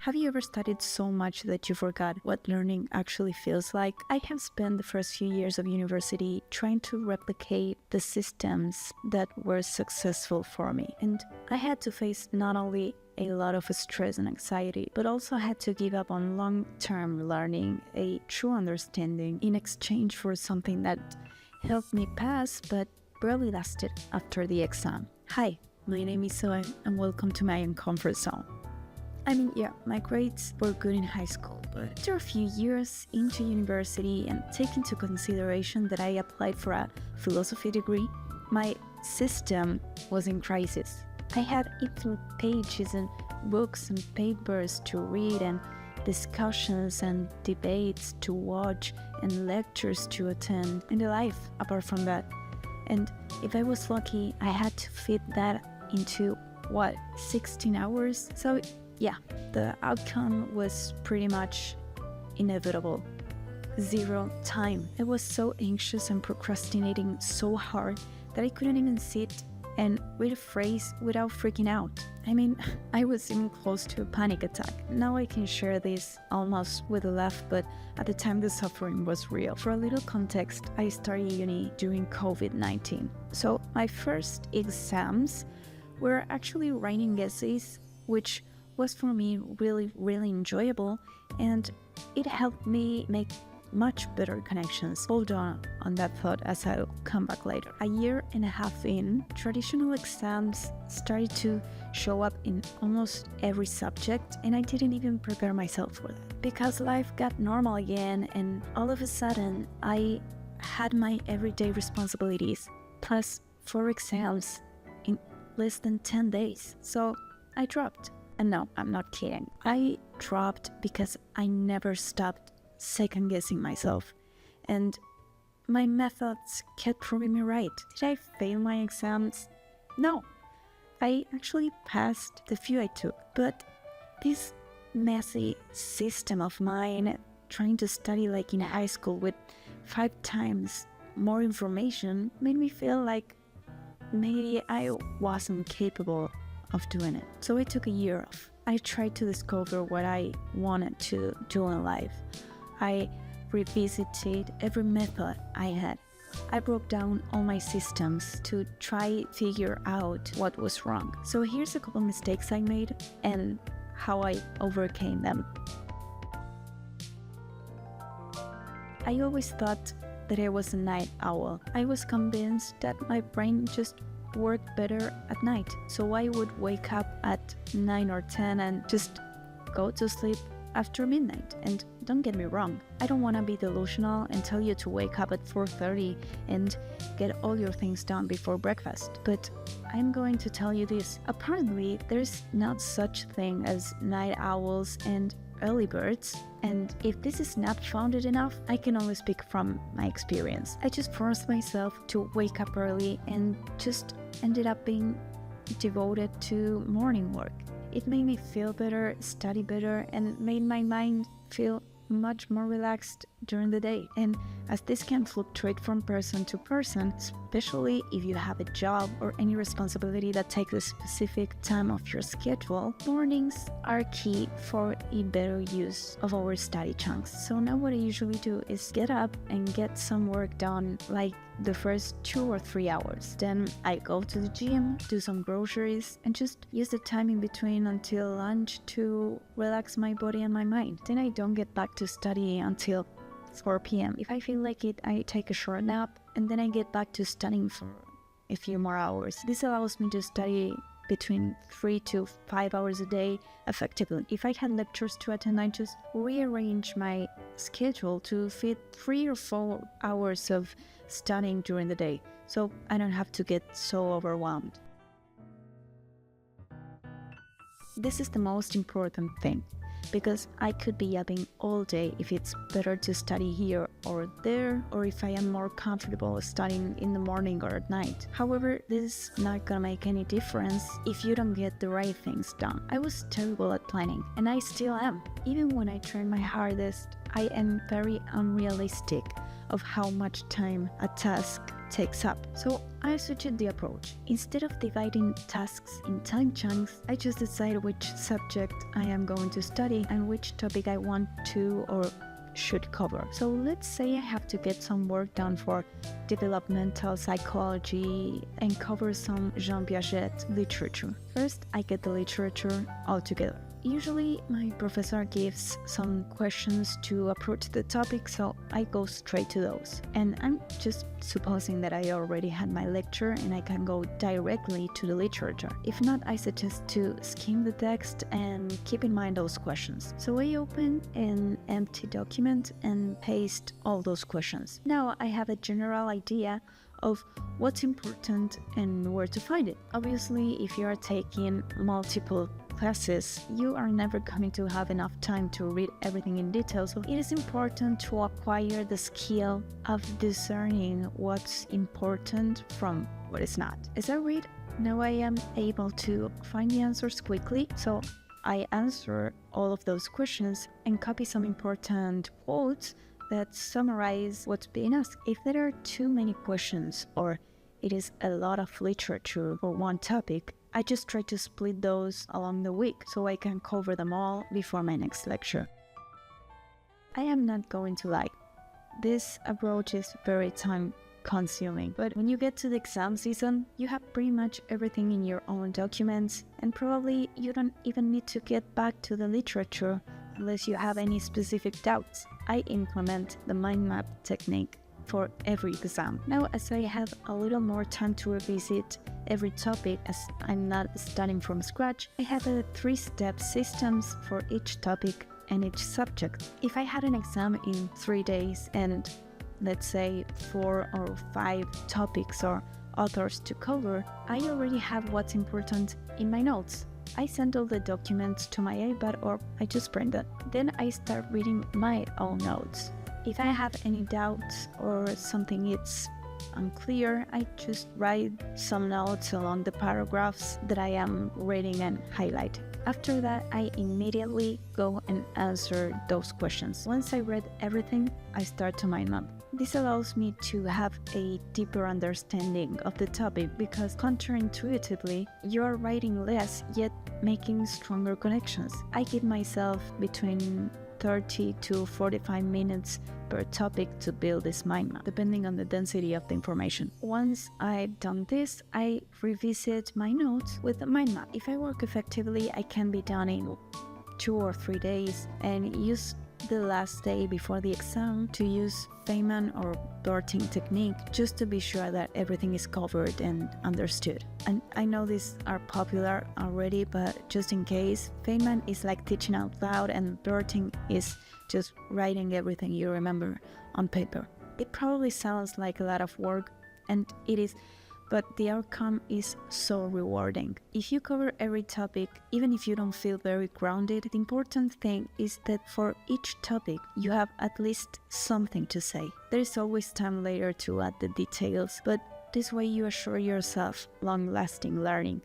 Have you ever studied so much that you forgot what learning actually feels like? I have spent the first few years of university trying to replicate the systems that were successful for me. And I had to face not only a lot of stress and anxiety, but also had to give up on long-term learning, a true understanding, in exchange for something that helped me pass but barely lasted after the exam. Hi, my name is Zoe and welcome to my uncomfort zone. My grades were good in high school, but after a few years into university and take into consideration that I applied for a philosophy degree, my system was in crisis. I had infinite pages and books and papers to read and discussions and debates to watch and lectures to attend and a life apart from that. And if I was lucky, I had to fit that into 16 hours? So yeah, the outcome was pretty much inevitable. Zero time. I was so anxious and procrastinating so hard that I couldn't even sit and read a phrase without freaking out. I was even close to a panic attack. Now I can share this almost with a laugh, but at the time the suffering was real. For a little context, I started uni during COVID-19. So my first exams were actually writing essays, which was for me really enjoyable, and it helped me make much better connections. Hold on that thought as I'll come back later. A year and a half in, traditional exams started to show up in almost every subject, and I didn't even prepare myself for that. Because life got normal again, and all of a sudden, I had my everyday responsibilities, plus 4 exams in less than 10 days. So I dropped. And no, I'm not kidding. I dropped because I never stopped second-guessing myself. And my methods kept proving me right. Did I fail my exams? No. I actually passed the few I took. But this messy system of mine, trying to study like in high school with 5 times more information, made me feel like maybe I wasn't capable of doing it. So I took a year off. I tried to discover what I wanted to do in life. I revisited every method I had. I broke down all my systems to try figure out what was wrong. So here's a couple mistakes I made and how I overcame them. I always thought that I was a night owl. I was convinced that my brain just worked better at night. So I would wake up at 9 or 10 and just go to sleep after midnight. And don't get me wrong, I don't want to be delusional and tell you to wake up at 4:30 and get all your things done before breakfast. But I'm going to tell you this. Apparently, there's not such thing as night owls and early birds, and if this is not founded enough, I can only speak from my experience. I just forced myself to wake up early and just ended up being devoted to morning work. It made me feel better, study better, and made my mind feel much more relaxed during the day. And as this can fluctuate from person to person, especially if you have a job or any responsibility that takes a specific time of your schedule, mornings are key for a better use of our study chunks. So now what I usually do is get up and get some work done, like the first 2 or 3 hours. Then I go to the gym, do some groceries, and just use the time in between until lunch to relax my body and my mind. Then I don't get back to study until 4 p.m. If I feel like it, I take a short nap, and then I get back to studying for a few more hours. This allows me to study between 3 to 5 hours a day effectively. If I had lectures to attend, I just rearrange my schedule to fit 3 or 4 hours of studying during the day, so I don't have to get so overwhelmed. This is the most important thing, because I could be yapping all day if it's better to study here or there, or if I am more comfortable studying in the morning or at night. However, this is not gonna make any difference if you don't get the right things done. I was terrible at planning, and I still am. Even when I try my hardest, I am very unrealistic of how much time a task takes up. So I switched the approach. Instead of dividing tasks in time chunks, I just decide which subject I am going to study and which topic I want to or should cover. So let's say I have to get some work done for developmental psychology and cover some Jean Piaget literature. First, I get the literature all together. Usually, my professor gives some questions to approach the topic, so I go straight to those. And I'm just supposing that I already had my lecture and I can go directly to the literature. If not, I suggest to skim the text and keep in mind those questions. So I open an empty document and paste all those questions. Now I have a general idea of what's important and where to find it. Obviously, if you are taking multiple classes, you are never going to have enough time to read everything in detail, so it is important to acquire the skill of discerning what's important from what is not. As I read, now I am able to find the answers quickly, so I answer all of those questions and copy some important quotes that summarize what's being asked. If there are too many questions or it is a lot of literature for one topic, I just try to split those along the week so I can cover them all before my next lecture. I am not going to lie, this approach is very time consuming, but when you get to the exam season, you have pretty much everything in your own documents and probably you don't even need to get back to the literature unless you have any specific doubts. I implement the mind map technique for every exam. Now, as I have a little more time to revisit every topic as I'm not studying from scratch, I have a 3-step systems for each topic and each subject. If I had an exam in 3 days and let's say 4 or 5 topics or authors to cover, I already have what's important in my notes. I send all the documents to my iPad or I just print it. Then I start reading my own notes. If I have any doubts or something is unclear, I just write some notes along the paragraphs that I am reading and highlight. After that, I immediately go and answer those questions. Once I read everything, I start to mind map. This allows me to have a deeper understanding of the topic because counterintuitively, you are writing less yet making stronger connections. I give myself between 30 to 45 minutes per topic to build this mind map, depending on the density of the information. Once I've done this, I revisit my notes with the mind map. If I work effectively, I can be done in 2 or 3 days and use the last day before the exam to use Feynman or Dorting technique just to be sure that everything is covered and understood. And I know these are popular already, but just in case, Feynman is like teaching out loud and Dorting is just writing everything you remember on paper. It probably sounds like a lot of work, and it is, but the outcome is so rewarding. If you cover every topic, even if you don't feel very grounded, the important thing is that for each topic, you have at least something to say. There is always time later to add the details, but this way you assure yourself long-lasting learning.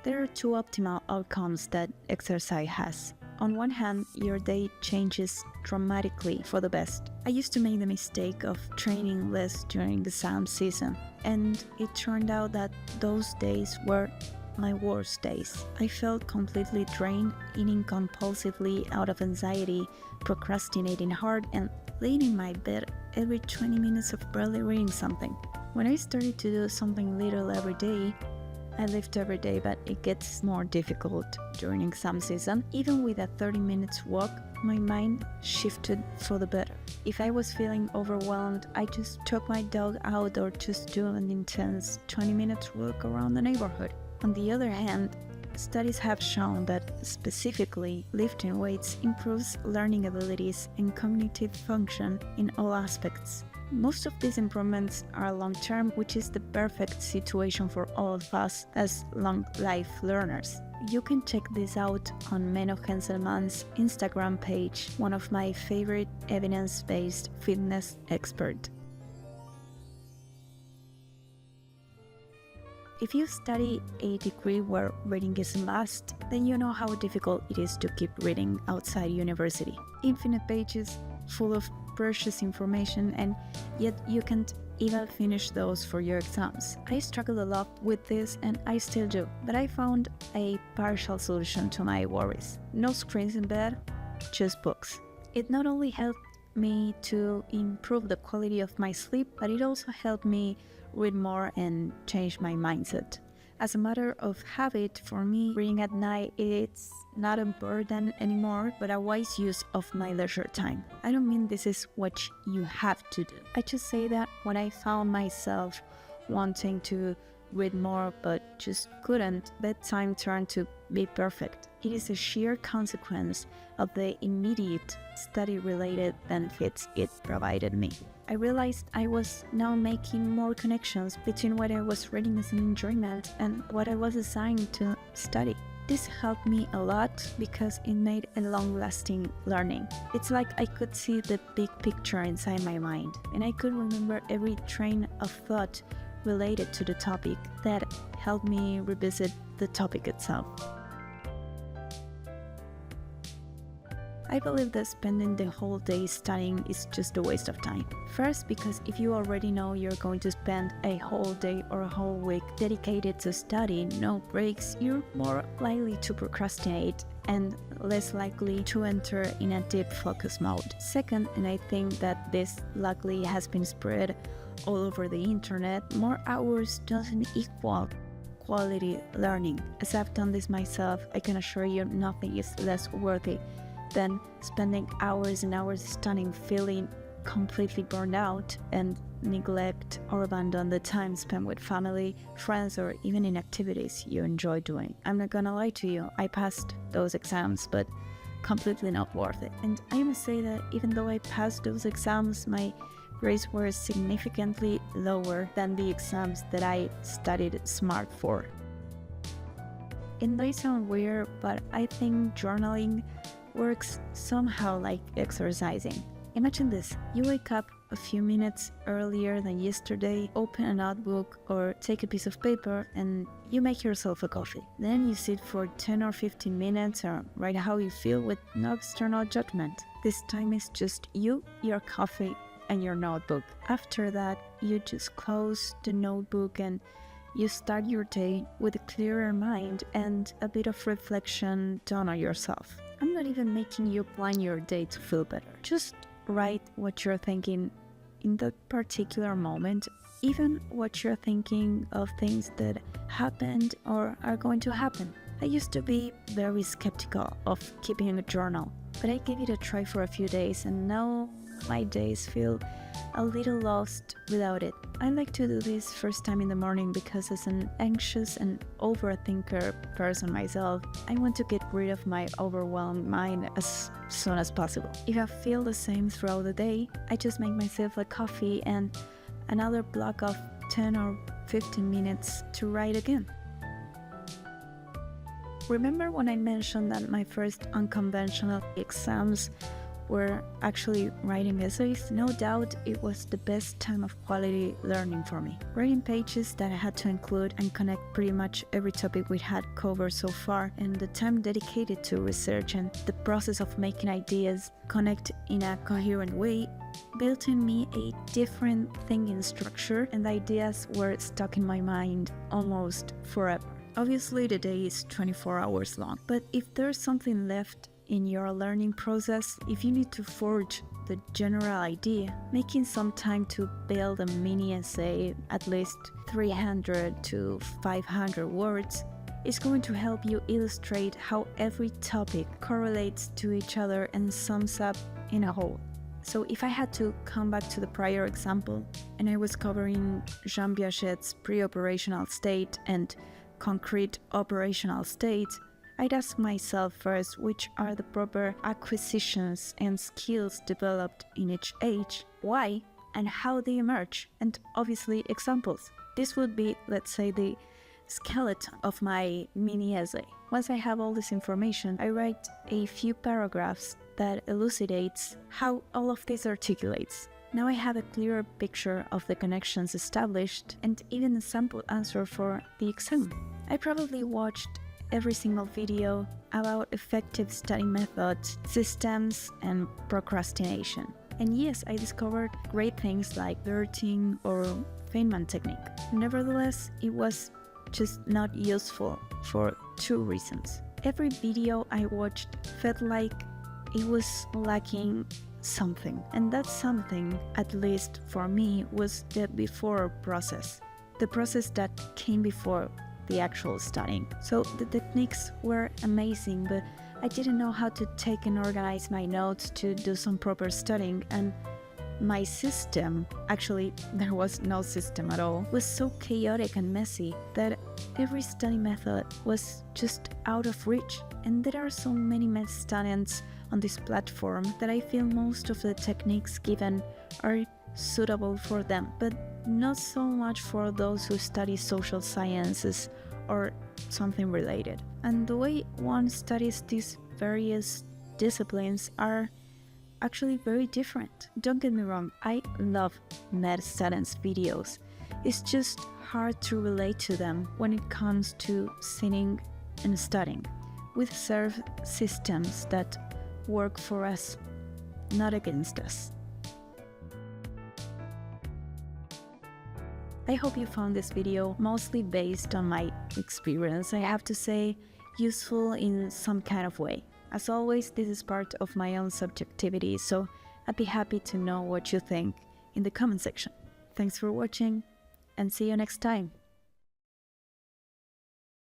There are 2 optimal outcomes that exercise has. On one hand, your day changes dramatically for the best. I used to make the mistake of training less during the exam season, and it turned out that those days were my worst days. I felt completely drained, eating compulsively out of anxiety, procrastinating hard, and laying in my bed every 20 minutes of barely reading something. When I started to do something little every day, I lived every day, but it gets more difficult during exam season. Even with a 30 minutes walk, my mind shifted for the better. If I was feeling overwhelmed, I just took my dog out or just do an intense 20 minutes walk around the neighborhood. On the other hand, studies have shown that specifically lifting weights improves learning abilities and cognitive function in all aspects. Most of these improvements are long-term, which is the perfect situation for all of us as long-life learners. You can check this out on Menno Henselmann's Instagram page, one of my favorite evidence-based fitness experts. If you study a degree where reading is a must, then you know how difficult it is to keep reading outside university. Infinite pages full of precious information, and yet you can't even finish those for your exams. I struggle a lot with this, and I still do, but I found a partial solution to my worries. No screens in bed, just books. It not only helped me to improve the quality of my sleep, but it also helped me read more and change my mindset. As a matter of habit, for me, reading at night, it's not a burden anymore, but a wise use of my leisure time. I don't mean this is what you have to do. I just say that when I found myself wanting to read more but just couldn't, bedtime turned to be perfect. It is a sheer consequence of the immediate study-related benefits it provided me. I realized I was now making more connections between what I was reading as an enjoyment and what I was assigned to study. This helped me a lot because it made a long-lasting learning. It's like I could see the big picture inside my mind, and I could remember every train of thought related to the topic that helped me revisit the topic itself. I believe that spending the whole day studying is just a waste of time. First, because if you already know you're going to spend a whole day or a whole week dedicated to study, no breaks, you're more likely to procrastinate and less likely to enter in a deep focus mode. Second, and I think that this luckily has been spread all over the internet, more hours doesn't equal quality learning. As I've done this myself, I can assure you nothing is less worthy than spending hours and hours studying, feeling completely burned out, and neglect or abandon the time spent with family, friends, or even in activities you enjoy doing. I'm not gonna lie to you, I passed those exams, but completely not worth it. And I must say that even though I passed those exams, my grades were significantly lower than the exams that I studied smart for. It may sound weird, but I think journaling works somehow like exercising. Imagine this, you wake up a few minutes earlier than yesterday, open a notebook or take a piece of paper, and you make yourself a coffee. Then you sit for 10 or 15 minutes or write how you feel with no external judgment. This time is just you, your coffee, and your notebook. After that, you just close the notebook and you start your day with a clearer mind and a bit of reflection done on yourself. I'm not even making you plan your day to feel better. Just write what you're thinking in that particular moment, even what you're thinking of things that happened or are going to happen. I used to be very skeptical of keeping a journal, but I gave it a try for a few days, and now my days feel a little lost without it. I like to do this first time in the morning because as an anxious and overthinker person myself, I want to get rid of my overwhelmed mind as soon as possible. If I feel the same throughout the day, I just make myself a coffee and another block of 10 or 15 minutes to write again. Remember when I mentioned that my first unconventional exams were actually writing essays? No doubt it was the best time of quality learning for me. Writing pages that I had to include and connect pretty much every topic we had covered so far, and the time dedicated to research and the process of making ideas connect in a coherent way built in me a different thinking structure, and the ideas were stuck in my mind almost forever. Obviously the day is 24 hours long, but if there's something left in your learning process, if you need to forge the general idea, making some time to build a mini essay, at least 300 to 500 words, is going to help you illustrate how every topic correlates to each other and sums up in a whole. So if I had to come back to the prior example, and I was covering Jean Piaget's pre-operational state and concrete operational state, I'd ask myself first which are the proper acquisitions and skills developed in each age, why, and how they emerge, and obviously examples. This would be, let's say, the skeleton of my mini essay. Once I have all this information, I write a few paragraphs that elucidates how all of this articulates. Now I have a clearer picture of the connections established and even a sample answer for the exam. I probably watched every single video about effective study methods, systems, and procrastination. And yes, I discovered great things like verting or Feynman technique. Nevertheless, it was just not useful for two reasons. Every video I watched felt like it was lacking something, and that something, at least for me, was the before process, the process that came before the actual studying. So the techniques were amazing, but I didn't know how to take and organize my notes to do some proper studying, and my system, actually there was no system at all, was so chaotic and messy that every study method was just out of reach. And there are so many students on this platform that I feel most of the techniques given are suitable for them, but not so much for those who study social sciences or something related. And the way one studies these various disciplines are actually very different. Don't get me wrong, I love med students' videos. It's just hard to relate to them when it comes to sitting and studying. We serve systems that work for us, not against us. I hope you found this video, mostly based on my experience, I have to say, useful in some kind of way. As always, this is part of my own subjectivity, so I'd be happy to know what you think in the comment section. Thanks for watching, and see you next time.